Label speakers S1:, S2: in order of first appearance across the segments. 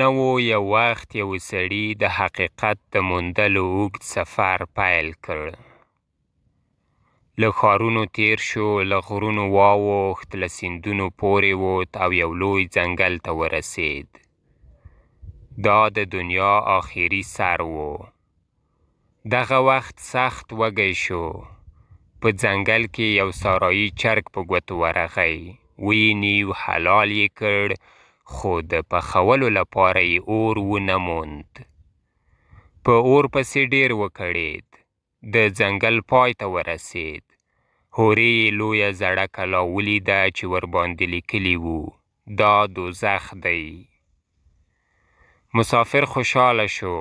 S1: نه و یو وخت یو سړي د حقیقت د موندلو اوږد سفر پیل کړ. له ښارونو تیر شو، له غرونو واوښت، له سیندونو پورې ووت او یو لوی ځنګل ته ورسید. دا د دنیا آخري سر و. دغه وخت سخت وږی شو. په ځنګل کې یو صحرایي چرګ په ګوتو ورغی. ویې نیو، حلال یې کړ، خو د پخولو لپاره یې اور ونه موند. په اور پسې ډېر وکړېد. د ځنګل پای ته ورسید. هورې یې لویه زړه کلا ولیده چې ورباندې لیکلي وو: دا دوزخ دی. مسافر خوشحاله شو.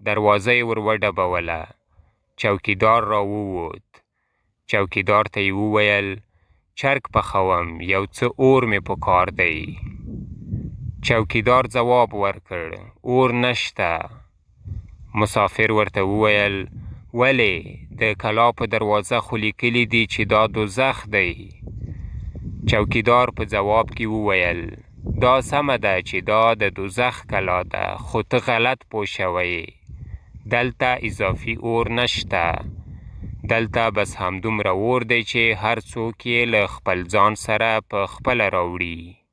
S1: دروازه یې ور وډبوله. چوکیدار راووت. چوکیدار ته یې وویل: چرګ پخوم، یو څه اور مې پکار دی. چوکیدار ځواب ورکړ: اور نشته. مسافر ورته وویل: ولې؟ د کلا په دروازه خو لیکلي دي چې دا دوزخ دی. چوکیدار په ځواب کې وویل: دا سمه ده چې دا د دوزخ کلا ده، خو ته غلط پوه شوی. دلته اضافي اور نشته. دلته بس همدومره اور دی چې هر څوک یې له خپل ځان سره په خپله راوړي.